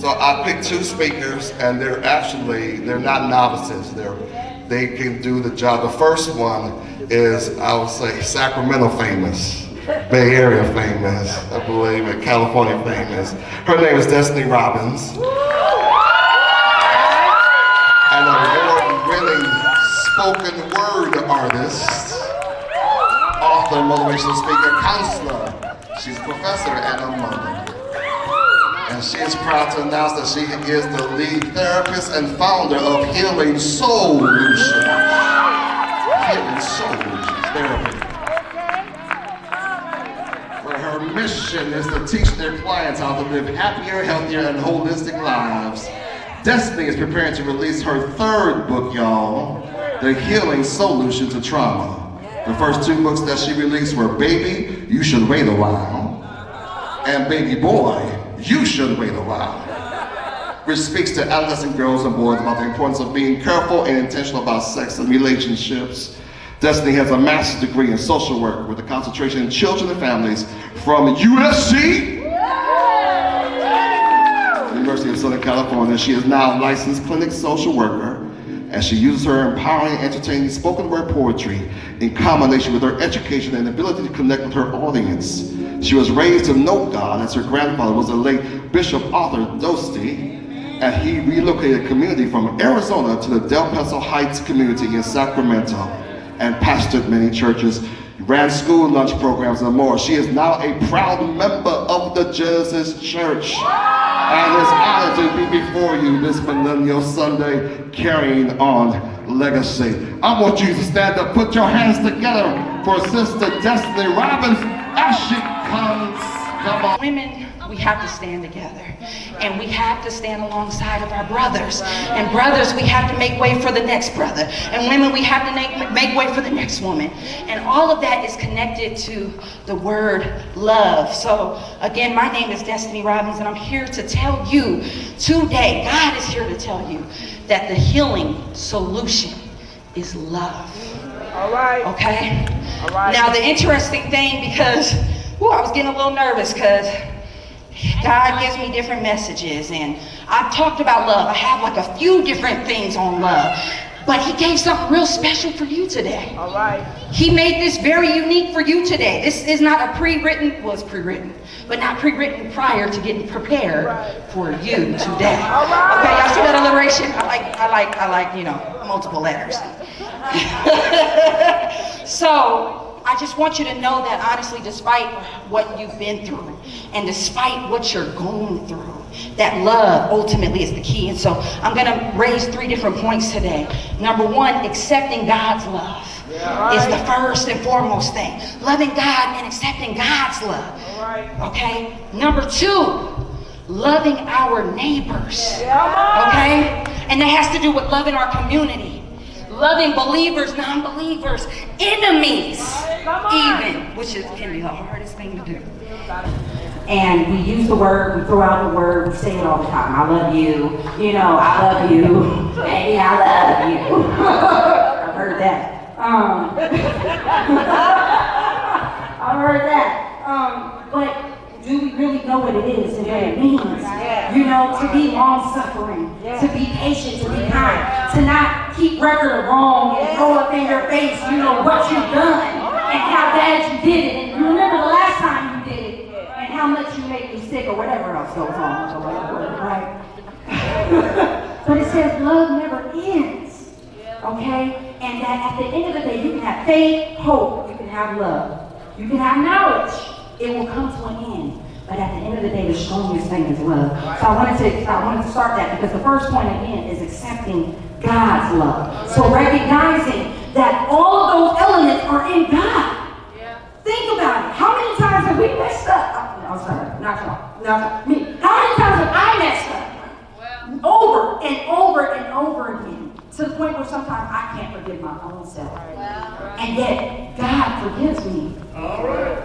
So I picked two speakers, and they're not novices. They can do the job. The first one is, I would say, Sacramento famous, Bay Area famous, I believe, and California famous. Her name is Destiny Robbins. An award-winning spoken word artist, author, motivational speaker, counselor. She's a professor and a mother. And she is proud to announce that she is the lead therapist and founder of Healing Solutions. Healing Solutions Therapy. Where her mission is to teach their clients how to live happier, healthier, and holistic lives. Destiny is preparing to release her third book, y'all, The Healing Solution to Trauma. The first two books that she released were Baby, You Should Wait a While, and Baby Boy, You Should Wait a While, which speaks to adolescent girls and boys about the importance of being careful and intentional about sex and relationships. Destiny has a master's degree in social work with a concentration in children and families from USC, University of Southern California. She is now a licensed clinic social worker, and she uses her empowering, entertaining spoken word poetry in combination with her education and ability to connect with her audience. She was raised to know God, as her grandfather was the late Bishop Arthur Dosti, and he relocated the community from Arizona to the Del Paso Heights community in Sacramento and pastored many churches, ran school lunch programs and more. She is now a proud member of the Genesis Church and is honored to be before you this Millennial Sunday, carrying on legacy. I want you to stand up, put your hands together for Sister Destiny Robbins as she comes. Come on. Women, we have to stand together, and we have to stand alongside of our brothers. And brothers, we have to make way for the next brother. And women, we have to make way for the next woman. And all of that is connected to the word love. So again, my name is Destiny Robbins, and I'm here to tell you today, God is here to tell you that the healing solution is love. All right. Okay? All right. Now the interesting thing, because I was getting a little nervous because God gives me different messages, and I've talked about love. I have like a few different things on love, but he gave something real special for you today. All right. He made this very unique for you today. This is not a pre-written, well, it's pre-written, but not pre-written prior to getting prepared for you today. All right. Okay, y'all see that alliteration? I like, multiple letters. So, I just want you to know that honestly, despite what you've been through and despite what you're going through, that love ultimately is the key. And so I'm going to raise 3 different points today. Number 1, accepting God's love is the first and foremost thing. Loving God and accepting God's love. Okay? Number 2, loving our neighbors. Okay? And that has to do with loving our community. Loving believers, non-believers, enemies, even, which can be the hardest thing to do. And we use the word, we throw out the word, we say it all the time. I love you, I love you, baby, I love you. I've heard that. I've heard that. But do we really know what it is and what it means? To be long-suffering, to be patient, to be kind, to not keep record of wrong and throw up in your face, what you've done and how bad you did it. And you remember the last time you did it and how much you made me sick or whatever else goes on. Right? But it says love never ends. Okay? And that at the end of the day, you can have faith, hope, you can have love. You can have knowledge. It will come to an end. But at the end of the day, the strongest thing is love. So I wanted to start that because the first point again is accepting God's love. So recognizing that all of those elements are in God. Think about it. How many times have we messed up? I'm sorry, not me. How many times have I messed up? Over and over and over again. To the point where sometimes I can't forgive my own self. And yet, God forgives me.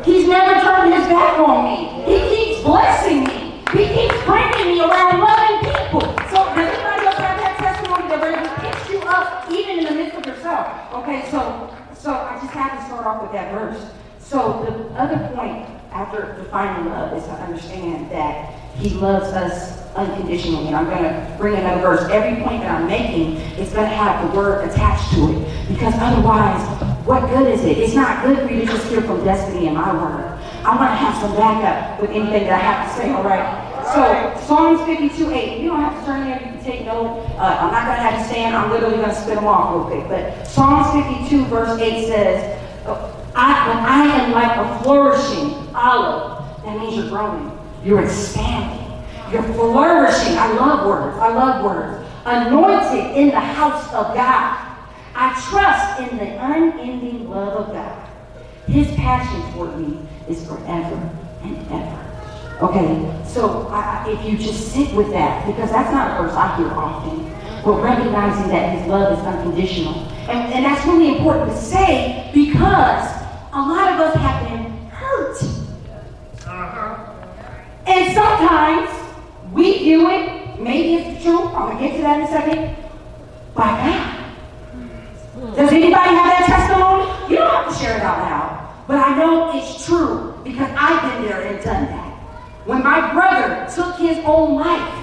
He's never turned his back on me. He keeps blessing me. He keeps bringing me around loving people. So does anybody else have that testimony that where he picks you up even in the midst of yourself? Okay, so I just have to start off with that verse. So the other point after defining love is to understand that he loves us unconditionally. And I'm going to bring another verse. Every point that I'm making is going to have the word attached to it. Because otherwise, what good is it? It's not good for you to just hear from Destiny and my word. I want to have some backup with anything that I have to say, all right? So, Psalms 52:8. You don't have to turn there. You can take note. I'm not going to have you stand. I'm literally going to spit them off real quick. But Psalms 52 verse 8 says, I am like a flourishing olive. That means you're growing. You're expanding. You're flourishing. I love words. I love words. Anointed in the house of God. I trust in the unending love of God. His passion toward me is forever and ever. Okay, so if you just sit with that, because that's not a verse I hear often, but recognizing that his love is unconditional. And that's really important to say because a lot of us have been hurt. And sometimes we view it, maybe it's true, I'm going to get to that in a second, by God. Does anybody have that testimony? You don't have to share it out loud. But I know it's true because I've been there and done that. When my brother took his own life,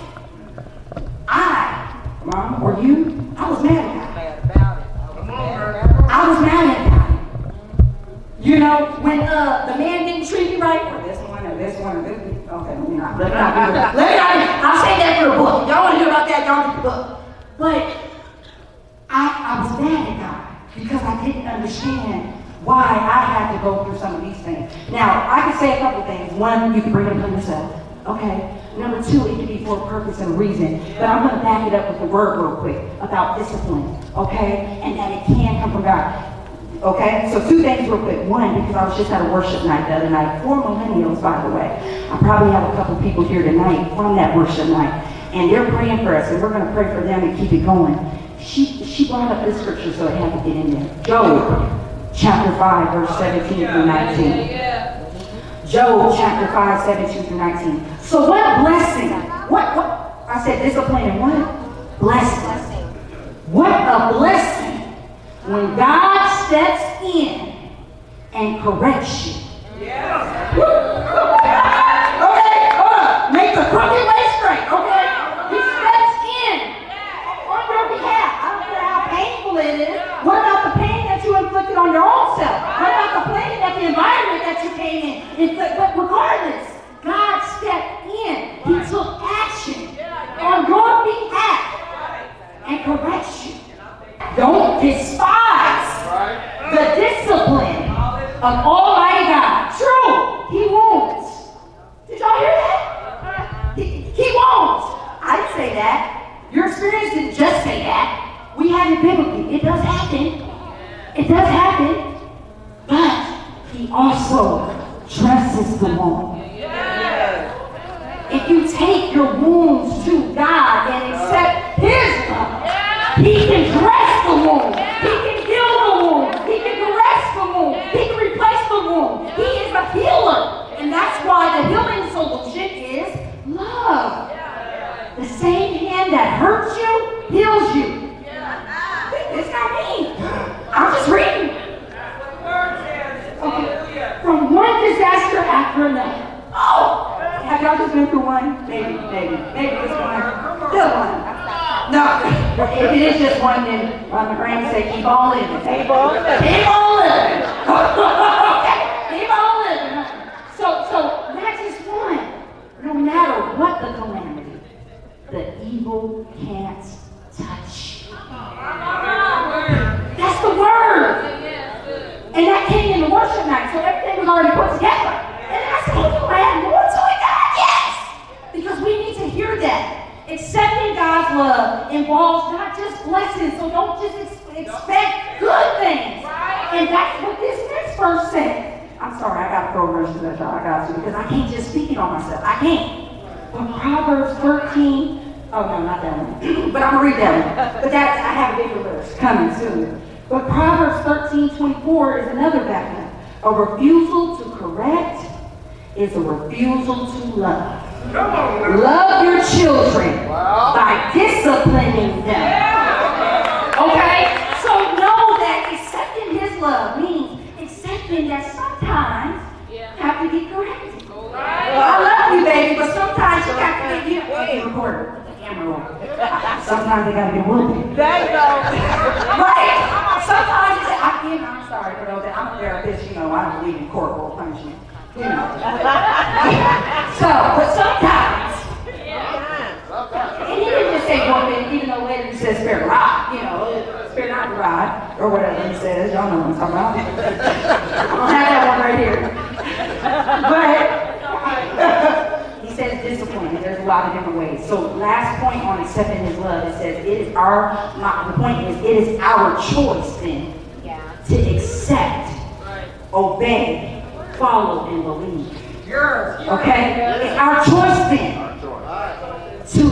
Mom, or you, I was mad about it. I was mad about it. You know, when the man didn't treat me right, or this one, or this one, or this one. Okay, let me not do that. I'll say that for a book. Y'all want to hear about that, y'all get the book. But I was mad at God because I didn't understand why I had to go through some of these things. Now, I can say a couple things. One, you can bring it upon yourself. Okay. Number two, it can be for a purpose and a reason. But I'm going to back it up with the word real quick about discipline. Okay? And that it can come from God. Okay? So two things real quick. One, because I was just at a worship night the other night. 4 millennials, by the way. I probably have a couple people here tonight from that worship night. And they're praying for us. And we're going to pray for them and keep it going. She brought up this scripture, so it had to get in there. Job, chapter 5, verse 17 through 19. Job, chapter 5, 17 through 19. So what a blessing. What? I said discipline and what? Blessing. What a blessing when God steps in and corrects you. Yeah. Okay, hold up. Make the crooked way straight, okay? He steps in on your behalf. I don't care how painful it is. What about the pain that you inflicted on your own self? What about the pain that the environment that you came in? But regardless, God stepped in. He took action on your behalf and corrects you. Don't despise the discipline of Almighty God. True, He won't. Did y'all hear that? He won't. I didn't say that. Your experience didn't just say that. We have it biblically. It does happen. It does happen. But He also dresses the wound. If you take your wounds to God and accept His love, He can dress the wound. He can heal the wound. He can caress the wound. He can replace the wound. He is a healer. And that's why the healing solution is love. The same hand that hurts you, heals you. It's not me. I'm just reading. Okay. From one disaster after another. Oh! Have y'all just been through one? Maybe just one. Still one. No. If it is just one, then my granny say keep on living. Keep on living. Keep on living. Keep on living. So that's just one. No matter what the calamity, the evil can't touch. That's the word. And that came in the worship night, so everything was already put together. And I said, oh, you add more to it, God? Yes! Because we need to hear that. Accepting God's love involves not just blessings, so don't just expect good things. And that's what this next verse says. I'm sorry, I got to throw a verse to that, y'all. I got to, because I can't just speak it on myself. I can't. But Proverbs 13, oh no, not that one. But I'm going to read that one. But that's, I have a bigger verse coming soon. But Proverbs 13:24 is another backup. A refusal to correct is a refusal to love. Love your children by disciplining them. Okay? So know that accepting His love means accepting that sometimes you have to get corrected. I love you, baby, but sometimes you have to get put the hammer on. Sometimes they gotta get whooped. There you go. Right. Sometimes you say, I'm sorry for those that I'm a therapist, you know, I don't believe in corporal punishment. You know. But sometimes, and he didn't just say whooping, even though later he says spare the rod, you know, spare not the rod, or whatever he says, y'all know what I'm talking about. I don't have that one right here. But he says discipline, and there's a lot of different ways. So last point on accepting his love, it says the point is, it is our choice then to accept, obey, follow, and believe. Okay? It's our choice then to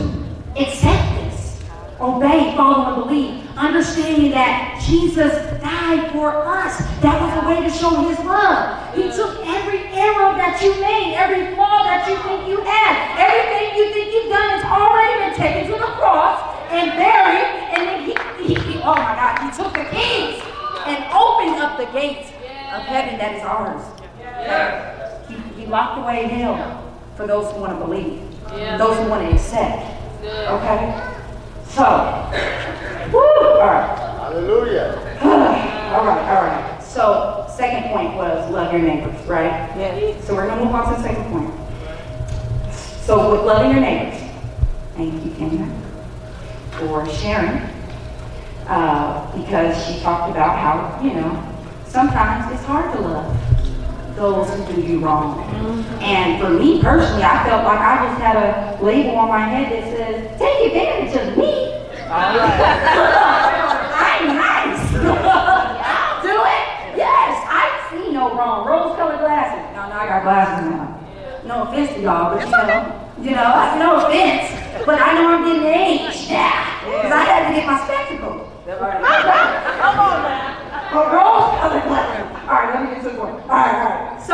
accept this, obey, follow, and believe, understanding that Jesus died for us. That was a way to show his love. He took every error that you made, every flaw that you think you had, everything you think you've done has already been taken to the cross and buried, and then he oh my God, he took the keys and opened up the gates of heaven that is ours. He locked away hell for those who want to believe, those who want to accept. Okay? So, woo! All right. Hallelujah. all right. So, second point was love your neighbors, right? Yeah. So we're going to move on to the second point. So with loving your neighbors, thank you, Kenya, for sharing. Because she talked about how, you know, sometimes it's hard to love those who do you wrong. And for me personally, I felt like I just had a label on my head that says, take advantage of me. I'm nice. I'll do it. Yes, I see no wrong. Rose-colored glasses. No, I got glasses now. No offense to y'all, but you know, no offense. But I know I'm getting age now. Because I had to get my spectacles. Come on now. Rose-colored glasses. All right, let me get to the point. All right. So,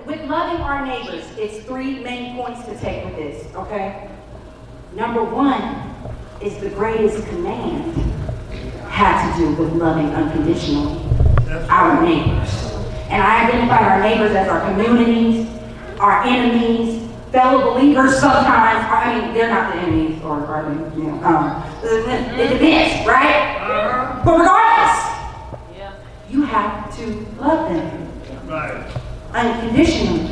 with loving our neighbors, it's three main points to take with this, okay? Number one is the greatest command had to do with loving unconditionally our neighbors. And I identify our neighbors as our communities, our enemies, fellow believers sometimes. I mean, they're not the enemies, or are they? You know, it depends, right? But regardless, you have to love them unconditionally.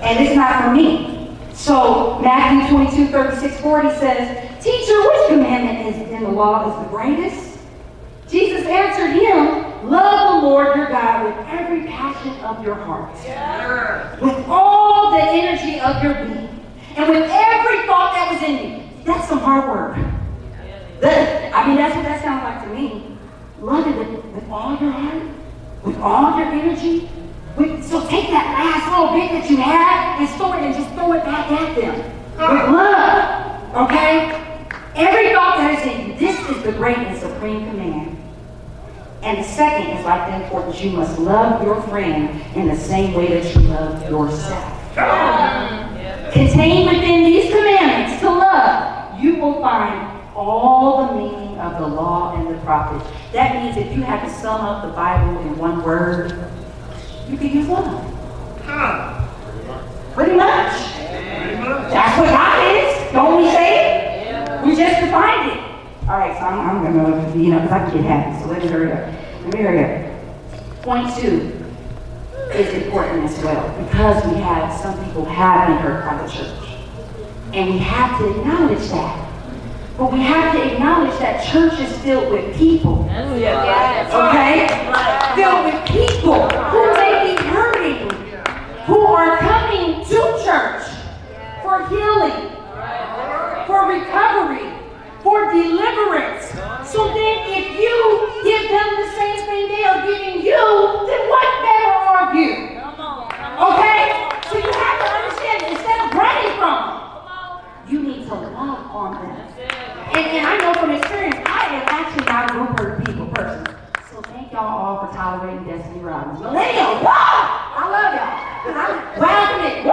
And it's not for me. So Matthew 22:36-40 says, "Teacher, which commandment is in the law is the greatest?" Jesus answered him, "Love the Lord your God with every passion of your heart, with all the energy of your being, and with every thought that was in you." That's some hard work. That's what that sounds like to me. Love it with all your heart, with all your energy. So take that last little bit that you have and store it and just throw it back at them. With love, okay? Every thought that is in you. This is the great and supreme command. And the second is like the importance. You must love your friend in the same way that you love yourself. Contained within these commandments to love, you will find all the meaning of the law and the prophets. That means if you had to sum up the Bible in one word, you could use love. Pretty much. That's what God is. Don't we say it? We just defined it. All right, so I'm going to, because I can get happy, so let me hurry up. Point 2 is important as well, because some people have been hurt by the church. And we have to acknowledge that. But we have to acknowledge that church is filled with people. Okay? Filled with people who may be hurting, who are coming to church for healing, for recovery, for deliverance. So then if you give them the same thing they are giving you, then what better are you? Okay? So you have to understand that instead of running from them, you need to love on them. And I know from experience, I am actually not a group of people person. So thank y'all all for tolerating Destiny Robbins. Millennials, woo! I love y'all. Because I'm welcome it. Woo! I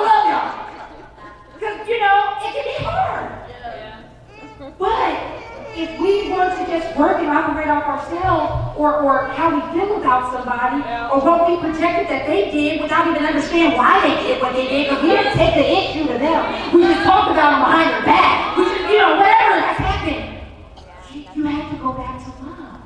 love y'all. Because, it can be hard. But if we want to just work and operate off ourselves, or how we feel about somebody, or what we projected that they did without even understanding why they did what they did, because we didn't take the issue to them. We just talked about them behind their back. We just, whatever has happened. You have to go back to love.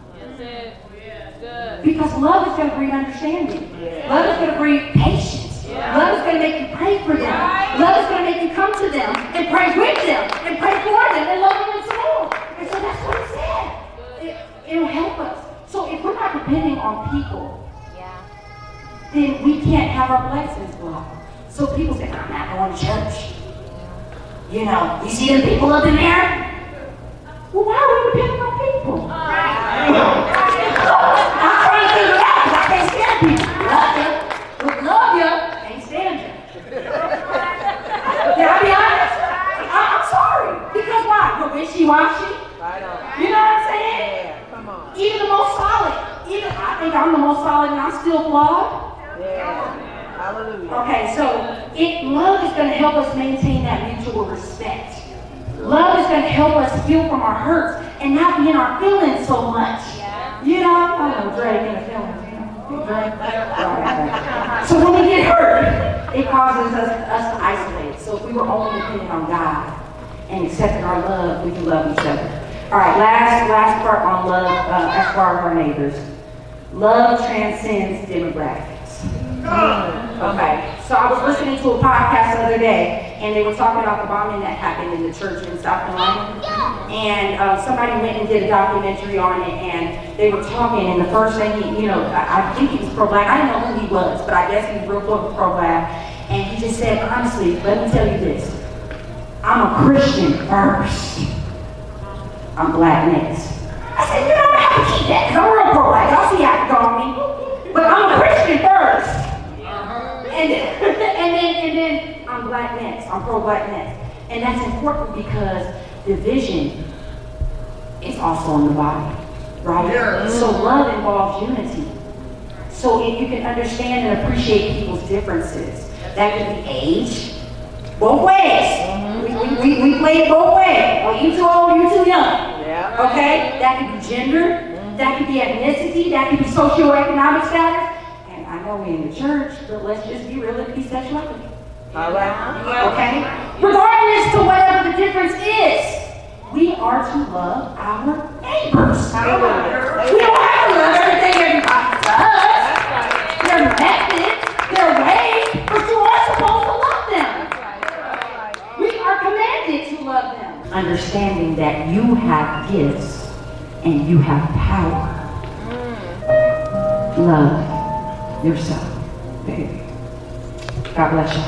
Because love is going to bring understanding. Love is going to bring patience. Love is going to make you pray for them. Love is going to make you come to them and pray with them and pray for them and love them some more. And so that's what it said. It'll help us. So if we're not depending on people, then we can't have our blessings blocked. So people say, I'm not going to church. You see them people up in there? Well, why are we depending on people? I'm trying to figure it out because I can't stand people. Love you, can't stand you. Can I be honest? I'm sorry. Because why? We're wishy-washy. You know what I'm saying? Yeah, come on. Even the most solid. I think I'm the most solid and I'm still flawed. Yeah. Hallelujah. Okay, so love is going to help us maintain that mutual respect. Love is going to help us heal from our hurts and not be in our feelings so much. Drag in the feelings, So when we get hurt, it causes us to isolate. So if we were only depending on God and accepting our love, we can love each other. All right, last part on love as far as our neighbors. Love transcends demographics. Okay, so I was listening to a podcast the other day, and they were talking about the bombing that happened in the church in South Carolina. And somebody went and did a documentary on it, and they were talking, and the first thing I think he was pro-black. I didn't know who he was, but I guess he was real pro-black. And he just said, honestly, let me tell you this. I'm a Christian first. I'm black next. I said, I have to keep that, because I'm real pro-black. Y'all see how it go on me. But I'm a Christian first. And then I'm black next. I'm pro-black next. And that's important because division is also in the body, right? Yeah. So love involves unity. So if you can understand and appreciate people's differences, that could be age, both ways. We play it both ways. Oh, you too old, you too young. Yeah. Okay? That could be gender. That could be ethnicity. That could be socioeconomic status. I know we're in the church, but let's just be real and be sexuality. All right. Okay? Regardless to whatever the difference is, we are to love our neighbors. We don't have to love everything everybody does. Their methods, their ways, but you are supposed to love them. We are commanded to love them. Understanding that you have gifts and you have power. Love yourself, baby. God bless you.